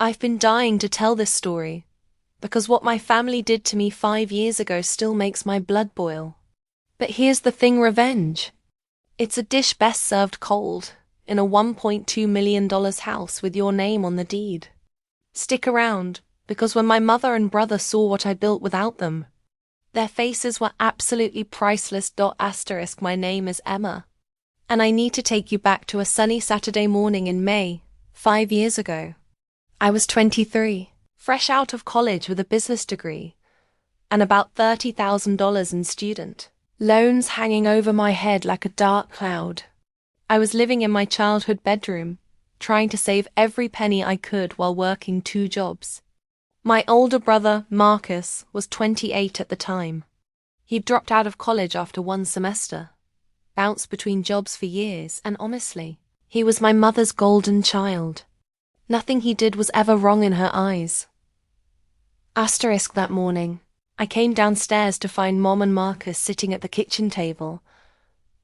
I've been dying to tell this story, because what my family did to me 5 years ago still makes my blood boil. But here's the thing, revenge. It's a dish best served cold, in a $1.2 million house with your name on the deed. Stick around, because when my mother and brother saw what I built without them, their faces were absolutely priceless. My name is Emma. And I need to take you back to a sunny Saturday morning in May, 5 years ago. I was 23, fresh out of college with a business degree, and about $30,000 in student loans hanging over my head like a dark cloud. I was living in my childhood bedroom, trying to save every penny I could while working 2 jobs. My older brother, Marcus, was 28 at the time. He'd dropped out of college after 1 semester, bounced between jobs for years, and honestly, he was my mother's golden child. Nothing he did was ever wrong in her eyes. That morning, I came downstairs to find Mom and Marcus sitting at the kitchen table,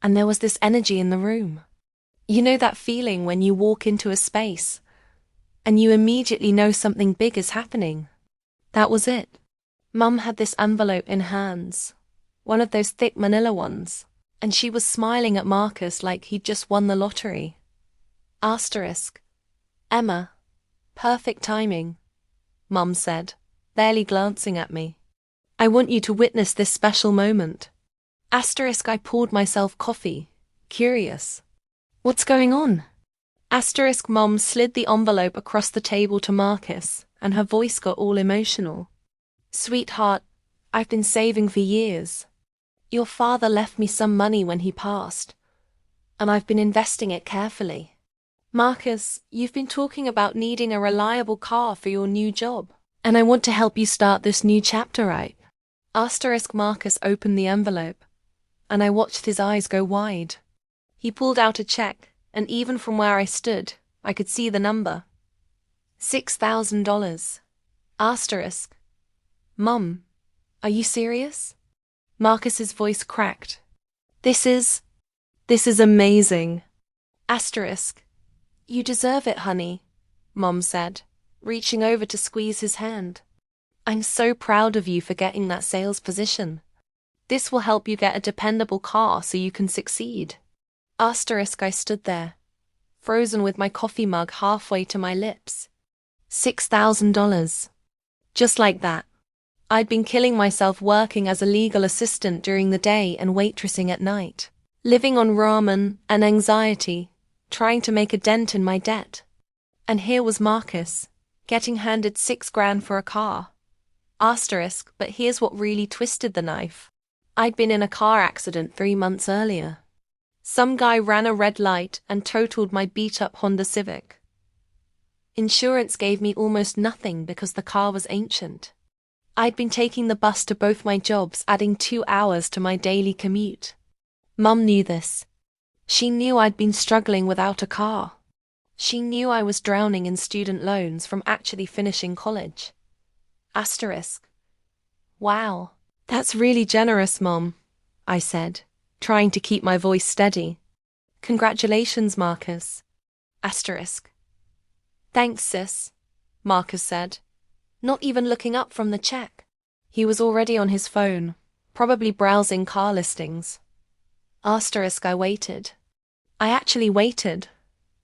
and there was this energy in the room. You know that feeling when you walk into a space, and you immediately know something big is happening? That was it. Mum had this envelope in hands, one of those thick manila ones, and she was smiling at Marcus like he'd just won the lottery. Emma, perfect timing, Mum said, barely glancing at me. I want you to witness this special moment. I poured myself coffee, curious. What's going on? Mom slid the envelope across the table to Marcus, and her voice got all emotional. Sweetheart, I've been saving for years. Your father left me some money when he passed, and I've been investing it carefully. Marcus, you've been talking about needing a reliable car for your new job, and I want to help you start this new chapter right. Marcus opened the envelope, and I watched his eyes go wide. He pulled out a check, and even from where I stood, I could see the number. $6,000. Mum, are you serious? Marcus's voice cracked. This is amazing. You deserve it, honey, Mom said, reaching over to squeeze his hand. I'm so proud of you for getting that sales position. This will help you get a dependable car so you can succeed. I stood there, frozen with my coffee mug halfway to my lips. $6,000. Just like that. I'd been killing myself working as a legal assistant during the day and waitressing at night, living on ramen and anxiety, trying to make a dent in my debt. And here was Marcus, getting handed $6,000 for a car. But here's what really twisted the knife. I'd been in a car accident 3 months earlier. Some guy ran a red light and totaled my beat-up Honda Civic. Insurance gave me almost nothing because the car was ancient. I'd been taking the bus to both my jobs, adding 2 hours to my daily commute. Mum knew this. She knew I'd been struggling without a car. She knew I was drowning in student loans from actually finishing college. Wow, that's really generous, Mom, I said, trying to keep my voice steady. Congratulations, Marcus. Thanks, sis, Marcus said, not even looking up from the check. He was already on his phone, probably browsing car listings. I waited. I actually waited,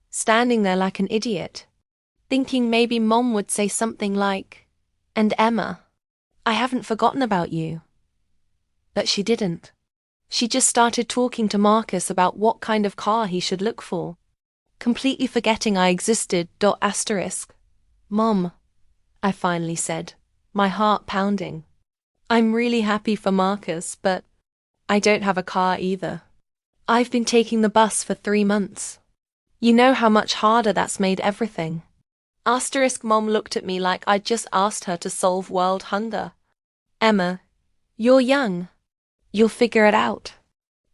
standing there like an idiot, thinking maybe Mom would say something like, "And Emma, I haven't forgotten about you." But she didn't. She just started talking to Marcus about what kind of car he should look for, completely forgetting I existed. Mom, I finally said, my heart pounding. I'm really happy for Marcus, but I don't have a car either. I've been taking the bus for 3 months. You know how much harder that's made everything. Mom looked at me like I'd just asked her to solve world hunger. Emma, you're young. You'll figure it out.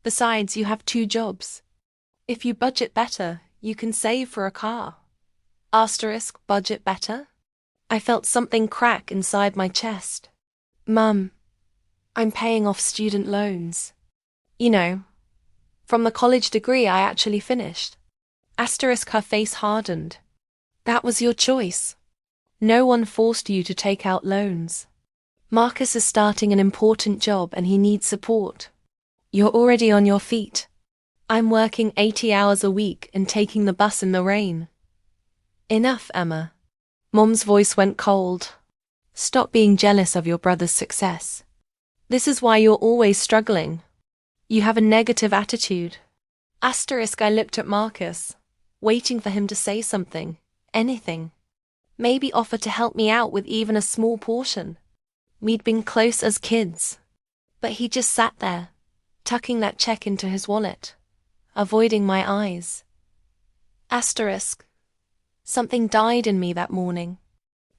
Besides, you have 2 jobs. If you budget better, you can save for a car. Budget better? I felt something crack inside my chest. Mum, I'm paying off student loans. You know, from the college degree I actually finished. Her face hardened. That was your choice. No one forced you to take out loans. Marcus is starting an important job and he needs support. You're already on your feet. I'm working 80 hours a week and taking the bus in the rain. Enough, Emma. Mom's voice went cold. Stop being jealous of your brother's success. This is why you're always struggling. You have a negative attitude. I looked at Marcus, waiting for him to say something, anything. Maybe offer to help me out with even a small portion. We'd been close as kids. But he just sat there, tucking that check into his wallet, avoiding my eyes. Something died in me that morning.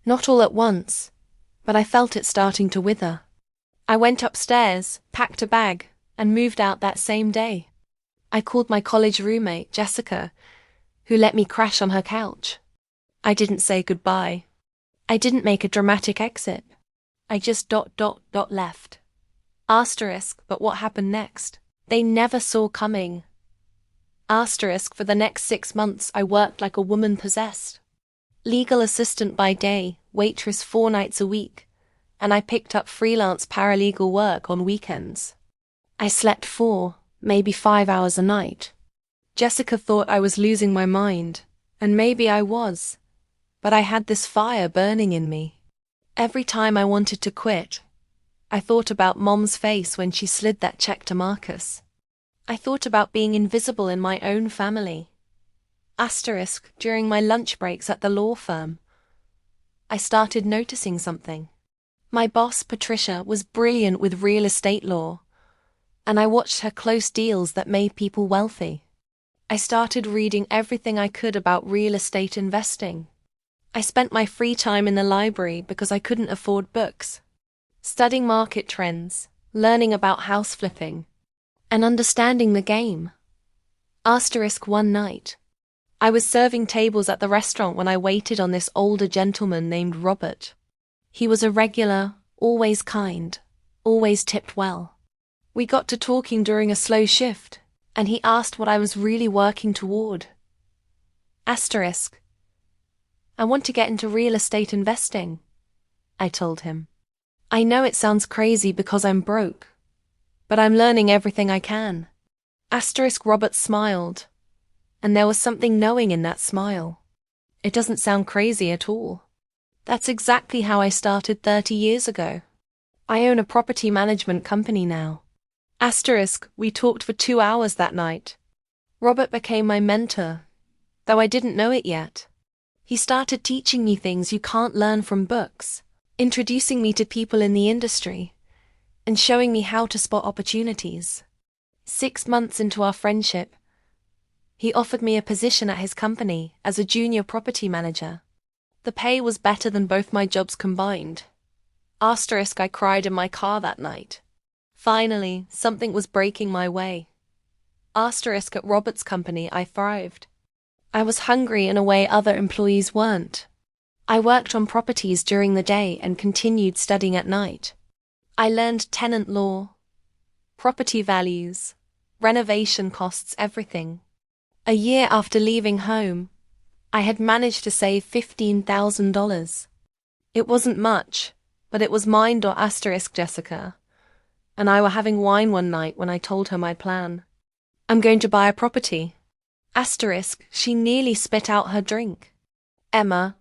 Not all at once, but I felt it starting to wither. I went upstairs, packed a bag, and moved out that same day. I called my college roommate, Jessica, who let me crash on her couch. I didn't say goodbye. I didn't make a dramatic exit. I just left. But what happened next? They never saw coming. For the next 6 months I worked like a woman possessed. Legal assistant by day, waitress 4 nights a week, and I picked up freelance paralegal work on weekends. I slept 4, maybe 5 hours a night. Jessica thought I was losing my mind, and maybe I was, but I had this fire burning in me. Every time I wanted to quit, I thought about Mom's face when she slid that check to Marcus. I thought about being invisible in my own family. During my lunch breaks at the law firm, I started noticing something. My boss, Patricia, was brilliant with real estate law, and I watched her close deals that made people wealthy. I started reading everything I could about real estate investing. I spent my free time in the library because I couldn't afford books, studying market trends, learning about house flipping, and understanding the game. One night, I was serving tables at the restaurant when I waited on this older gentleman named Robert. He was a regular, always kind, always tipped well. We got to talking during a slow shift, and he asked what I was really working toward. I want to get into real estate investing, I told him. I know it sounds crazy because I'm broke, but I'm learning everything I can. Robert smiled, and there was something knowing in that smile. It doesn't sound crazy at all. That's exactly how I started 30 years ago. I own a property management company now. We talked for 2 hours that night. Robert became my mentor, though I didn't know it yet. He started teaching me things you can't learn from books, introducing me to people in the industry, and showing me how to spot opportunities. 6 months into our friendship, he offered me a position at his company as a junior property manager. The pay was better than both my jobs combined. I cried in my car that night. Finally, something was breaking my way. At Robert's company, I thrived. I was hungry in a way other employees weren't. I worked on properties during the day and continued studying at night. I learned tenant law, property values, renovation costs, everything. A year after leaving home, I had managed to save $15,000. It wasn't much, but it was mine. Jessica and I were having wine one night when I told her my plan. I'm going to buy a property. She nearly spit out her drink. Emma,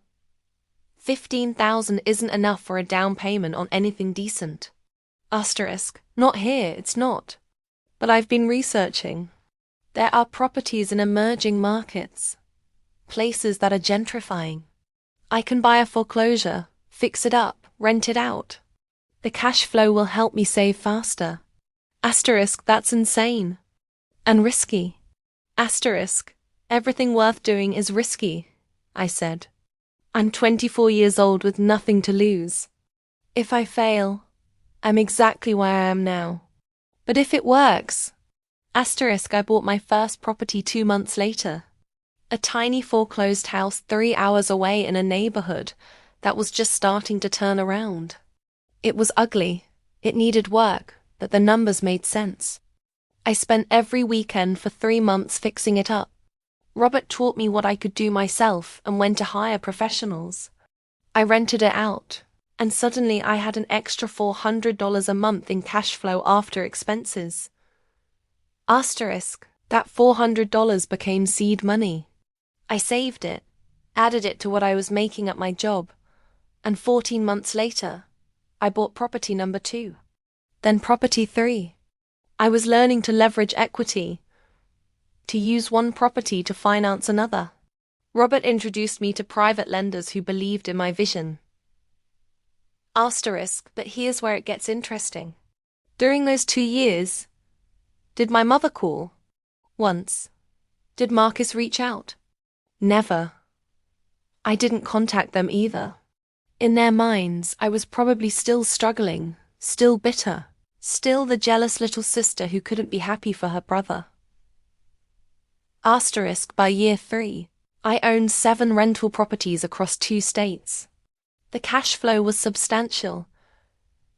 $15,000 isn't enough for a down payment on anything decent. Not here, it's not. But I've been researching. There are properties in emerging markets, places that are gentrifying. I can buy a foreclosure, fix it up, rent it out. The cash flow will help me save faster. That's insane. And risky. Everything worth doing is risky, I said. I'm 24 years old with nothing to lose. If I fail, I'm exactly where I am now. But if it works, I bought my first property 2 months later. A tiny foreclosed house 3 hours away in a neighborhood that was just starting to turn around. It was ugly, it needed work, but the numbers made sense. I spent every weekend for 3 months fixing it up. Robert taught me what I could do myself and when to hire professionals. I rented it out, and suddenly I had an extra $400 a month in cash flow after expenses. Asterisk, that $400 became seed money. I saved it, added it to what I was making at my job, and 14 months later, I bought property number 2. Then property 3. I was learning to leverage equity, to use one property to finance another. Robert introduced me to private lenders who believed in my vision. Asterisk, but here's where it gets interesting. During those 2 years, did my mother call? Once. Did Marcus reach out? Never. I didn't contact them either. In their minds, I was probably still struggling, still bitter, still the jealous little sister who couldn't be happy for her brother. Asterisk, by year 3, I owned 7 rental properties across 2 states. The cash flow was substantial,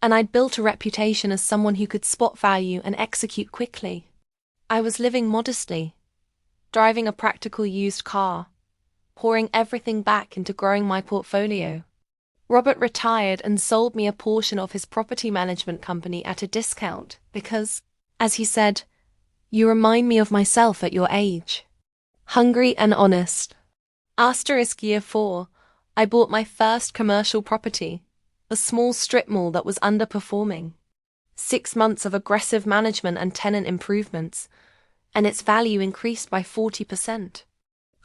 and I'd built a reputation as someone who could spot value and execute quickly. I was living modestly, driving a practical used car, pouring everything back into growing my portfolio. Robert retired and sold me a portion of his property management company at a discount because, as he said, "You remind me of myself at your age. Hungry and honest." Asterisk year 4, I bought my first commercial property, a small strip mall that was underperforming. 6 months of aggressive management and tenant improvements, and its value increased by 40%.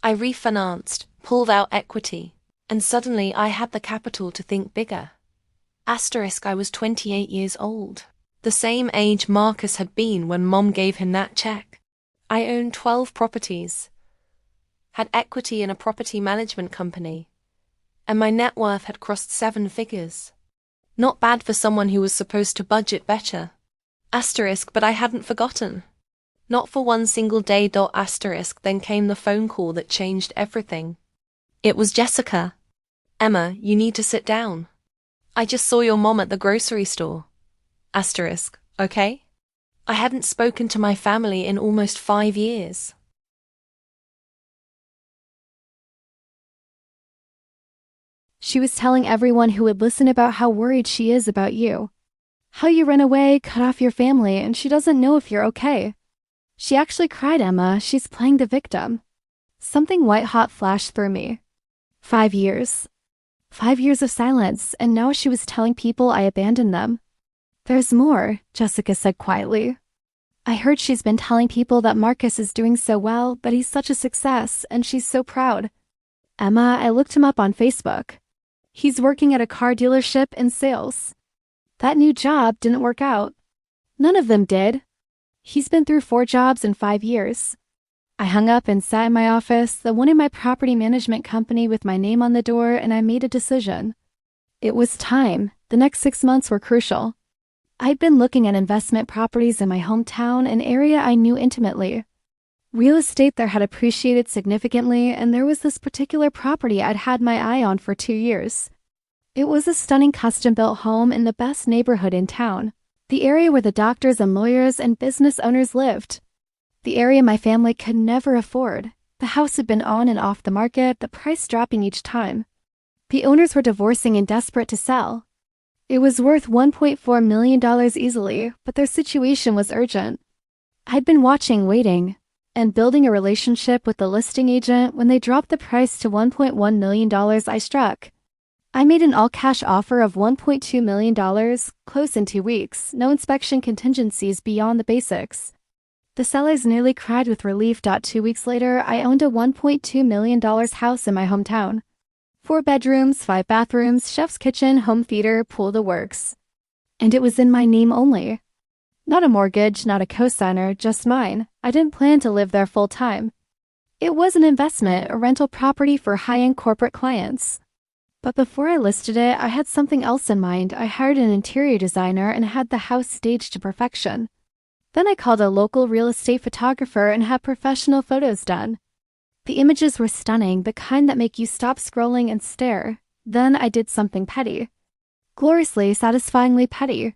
I refinanced, pulled out equity, and suddenly I had the capital to think bigger. Asterisk, I was 28 years old, the same age Marcus had been when Mom gave him that check. I owned 12 properties, had equity in a property management company, and my net worth had crossed 7 figures. Not bad for someone who was supposed to budget better. Asterisk, but I hadn't forgotten. Not for one single day. Asterisk, then came the phone call that changed everything. It was Jessica. "Emma, you need to sit down. I just saw your mom at the grocery store." Asterisk, okay? I hadn't spoken to my family in almost 5 years. She was telling everyone who would listen about how worried she is about you. How you ran away, cut off your family, and she doesn't know if you're okay. She actually cried, Emma. She's playing the victim. Something white-hot flashed through me. 5 years. 5 years of silence, and now she was telling people I abandoned them. "There's more," Jessica said quietly. "I heard she's been telling people that Marcus is doing so well, that he's such a success, and she's so proud. Emma, I looked him up on Facebook. He's working at a car dealership in sales. That new job didn't work out. None of them did. He's been through 4 jobs in 5 years. I hung up and sat in my office, the one in my property management company with my name on the door, and I made a decision. It was time. The next 6 months were crucial. I'd been looking at investment properties in my hometown, an area I knew intimately. Real estate there had appreciated significantly, and there was this particular property I'd had my eye on for 2 years. It was a stunning custom-built home in the best neighborhood in town, the area where the doctors and lawyers and business owners lived. The area my family could never afford. The house had been on and off the market, the price dropping each time. The owners were divorcing and desperate to sell. It was worth $1.4 million easily, but their situation was urgent. I'd been watching, waiting, and building a relationship with the listing agent. When they dropped the price to $1.1 million, I struck. I made an all-cash offer of $1.2 million, close in 2 weeks, no inspection contingencies beyond the basics. The sellers nearly cried with relief. 2 weeks later, I owned a $1.2 million house in my hometown. 4 bedrooms, 5 bathrooms, chef's kitchen, home theater, pool, the works. And it was in my name only. Not a mortgage, not a cosigner, just mine. I didn't plan to live there full time. It was an investment, a rental property for high-end corporate clients. But before I listed it, I had something else in mind. I hired an interior designer and had the house staged to perfection. Then I called a local real estate photographer and had professional photos done. The images were stunning, the kind that make you stop scrolling and stare. Then I did something petty. Gloriously, satisfyingly petty.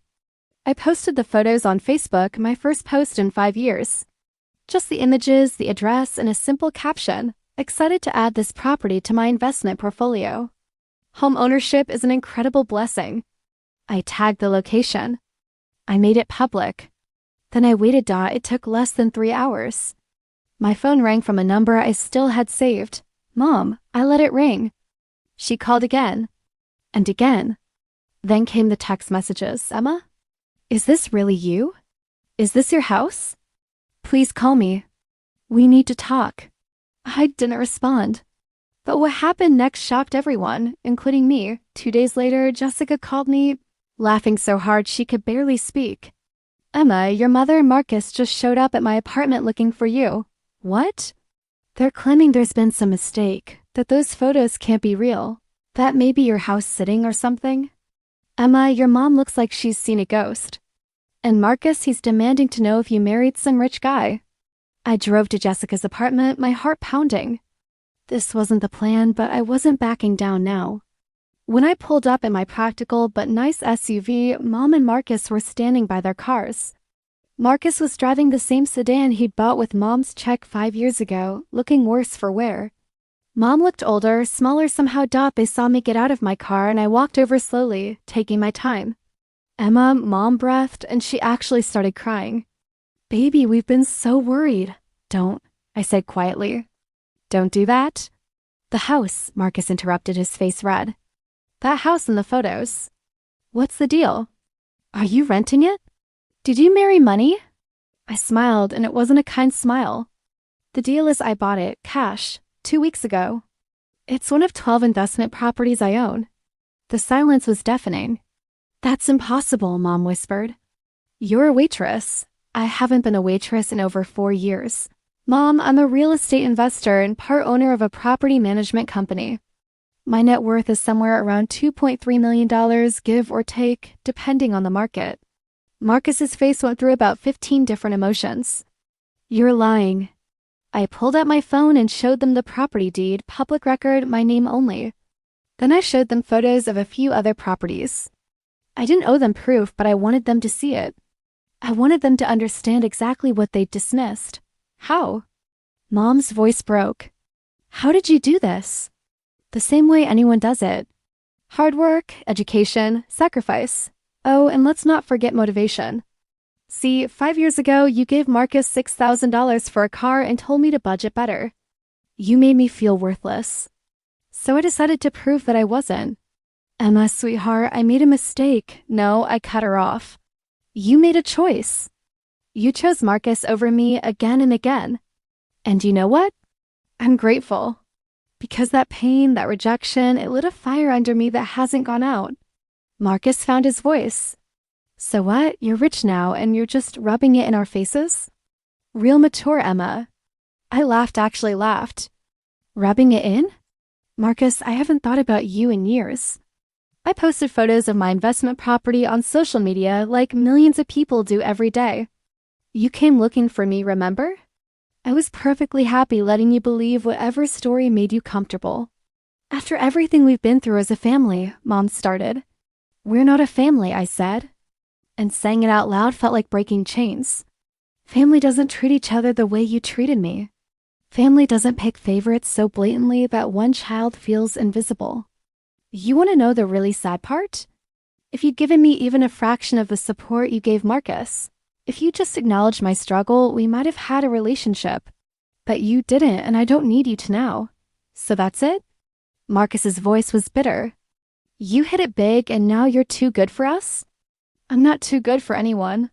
I posted the photos on Facebook, my first post in 5 years. Just the images, the address, and a simple caption. Excited to add this property to my investment portfolio. Home ownership is an incredible blessing. I tagged the location. I made it public. Then I waited. It took less than 3 hours. My phone rang from a number I still had saved. Mom, I let it ring. She called again. And again. Then came the text messages. Emma? Is this really you? Is this your house? Please call me. We need to talk. I didn't respond. But what happened next shocked everyone, including me. 2 days later, Jessica called me, laughing so hard she could barely speak. Emma, your mother and Marcus just showed up at my apartment looking for you. What? They're claiming there's been some mistake, that those photos can't be real. That may be your house sitting or something. Emma, your mom looks like she's seen a ghost. And Marcus, he's demanding to know if you married some rich guy. I drove to Jessica's apartment, my heart pounding. This wasn't the plan, but I wasn't backing down now. When I pulled up in my practical but nice SUV, Mom and Marcus were standing by their cars. Marcus was driving the same sedan he'd bought with Mom's check 5 years ago, looking worse for wear. Mom looked older, smaller somehow. They saw me get out of my car and I walked over slowly, taking my time. Emma, Mom breathed, and she actually started crying. Baby, we've been so worried. Don't, I said quietly. Don't do that. The house, Marcus interrupted, his face red. That house in the photos. What's the deal? Are you renting it? Did you marry money? I smiled, and it wasn't a kind smile. The deal is I bought it, cash, 2 weeks ago. It's one of 12 investment properties I own. The silence was deafening. That's impossible, Mom whispered. You're a waitress. I haven't been a waitress in over 4 years. Mom, I'm a real estate investor and part owner of a property management company. My net worth is somewhere around $2.3 million, give or take, depending on the market. Marcus's face went through about 15 different emotions. You're lying. I pulled out my phone and showed them the property deed, public record, my name only. Then I showed them photos of a few other properties. I didn't owe them proof, but I wanted them to see it. I wanted them to understand exactly what they'd dismissed. How? Mom's voice broke. How did you do this? The same way anyone does it. Hard work, education, sacrifice. Oh, and let's not forget motivation. See, 5 years ago, you gave Marcus $6,000 for a car and told me to budget better. You made me feel worthless. So I decided to prove that I wasn't. Emma, sweetheart, I made a mistake. No, I cut her off. You made a choice. You chose Marcus over me again and again. And you know what? I'm grateful. Because that pain, that rejection, it lit a fire under me that hasn't gone out. Marcus found his voice. So what? You're rich now and you're just rubbing it in our faces? Real mature, Emma. I laughed, actually laughed. Rubbing it in? Marcus, I haven't thought about you in years. I posted photos of my investment property on social media like millions of people do every day. You came looking for me, remember? I was perfectly happy letting you believe whatever story made you comfortable. After everything we've been through as a family, Mom started. We're not a family, I said. And saying it out loud felt like breaking chains. Family doesn't treat each other the way you treated me. Family doesn't pick favorites so blatantly that one child feels invisible. You want to know the really sad part? If you'd given me even a fraction of the support you gave Marcus, if you just acknowledged my struggle, we might have had a relationship. But you didn't, and I don't need you to now. So that's it? Marcus's voice was bitter. You hit it big, and now you're too good for us? I'm not too good for anyone.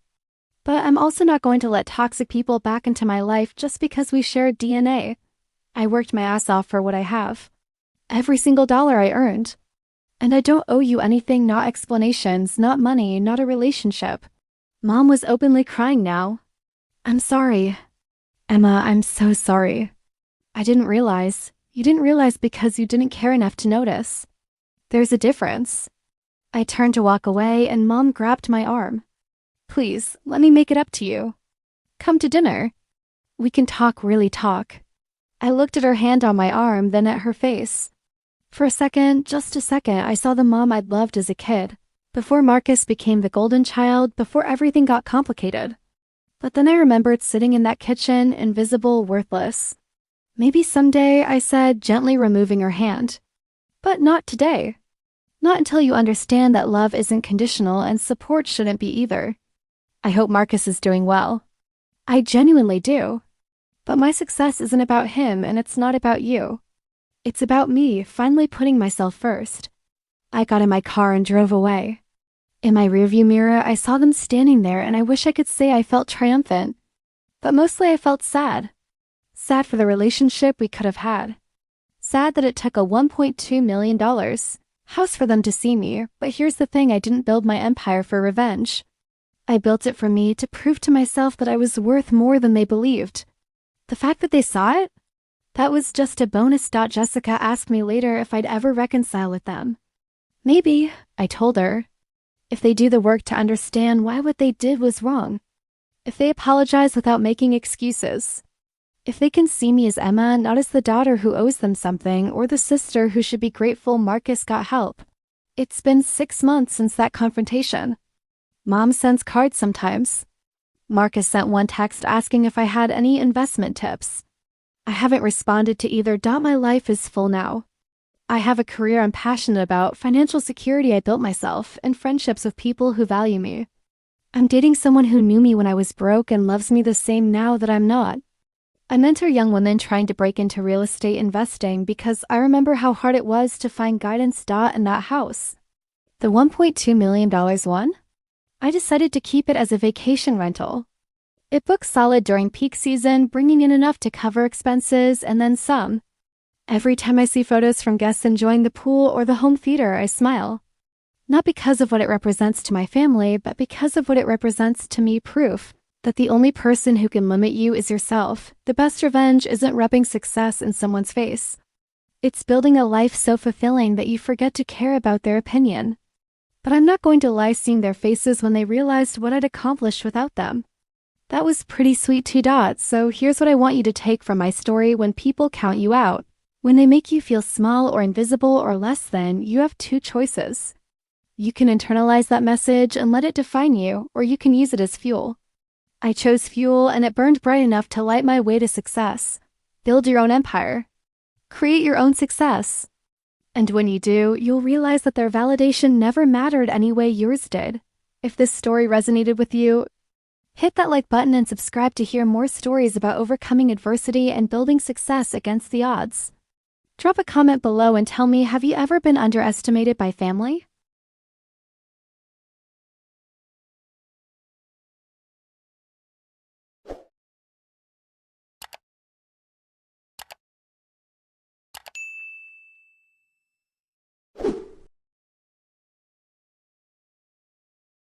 But I'm also not going to let toxic people back into my life just because we share DNA. I worked my ass off for what I have. Every single dollar I earned. And I don't owe you anything, not explanations, not money, not a relationship. Mom was openly crying now. I'm sorry. Emma, I'm so sorry. I didn't realize. You didn't realize because you didn't care enough to notice. There's a difference. I turned to walk away and Mom grabbed my arm. Please, let me make it up to you. Come to dinner. We can talk, really talk. I looked at her hand on my arm, then at her face. For a second, just a second, I saw the mom I'd loved as a kid. Before Marcus became the golden child, before everything got complicated. But then I remembered sitting in that kitchen, invisible, worthless. Maybe someday, I said, gently removing her hand. But not today. Not until you understand that love isn't conditional and support shouldn't be either. I hope Marcus is doing well. I genuinely do. But my success isn't about him and it's not about you. It's about me finally putting myself first. I got in my car and drove away. In my rearview mirror, I saw them standing there and I wish I could say I felt triumphant. But mostly I felt sad. Sad for the relationship we could have had. Sad that it took a $1.2 million house for them to see me, but here's the thing, I didn't build my empire for revenge. I built it for me to prove to myself that I was worth more than they believed. The fact that they saw it? That was just a bonus. Jessica asked me later if I'd ever reconcile with them. Maybe, I told her. If they do the work to understand why what they did was wrong. If they apologize without making excuses. If they can see me as Emma, not as the daughter who owes them something or the sister who should be grateful Marcus got help. It's been 6 months since that confrontation. Mom sends cards sometimes. Marcus sent one text asking if I had any investment tips. I haven't responded to either. My life is full now. I have a career I'm passionate about, financial security I built myself, and friendships with people who value me. I'm dating someone who knew me when I was broke and loves me the same now that I'm not. I mentor young women trying to break into real estate investing because I remember how hard it was to find guidance. In that house. The $1.2 million one? I decided to keep it as a vacation rental. It booked solid during peak season, bringing in enough to cover expenses and then some. Every time I see photos from guests enjoying the pool or the home theater, I smile. Not because of what it represents to my family, but because of what it represents to me. Proof that the only person who can limit you is yourself. The best revenge isn't rubbing success in someone's face. It's building a life so fulfilling that you forget to care about their opinion. But I'm not going to lie, seeing their faces when they realized what I'd accomplished without them. That was pretty sweet. So here's what I want you to take from my story. When people count you out, when they make you feel small or invisible or less than, you have 2 choices. You can internalize that message and let it define you, or you can use it as fuel. I chose fuel, and it burned bright enough to light my way to success. Build your own empire. Create your own success. And when you do, you'll realize that their validation never mattered any way yours did. If this story resonated with you, hit that like button and subscribe to hear more stories about overcoming adversity and building success against the odds. Drop a comment below and tell me, have you ever been underestimated by family?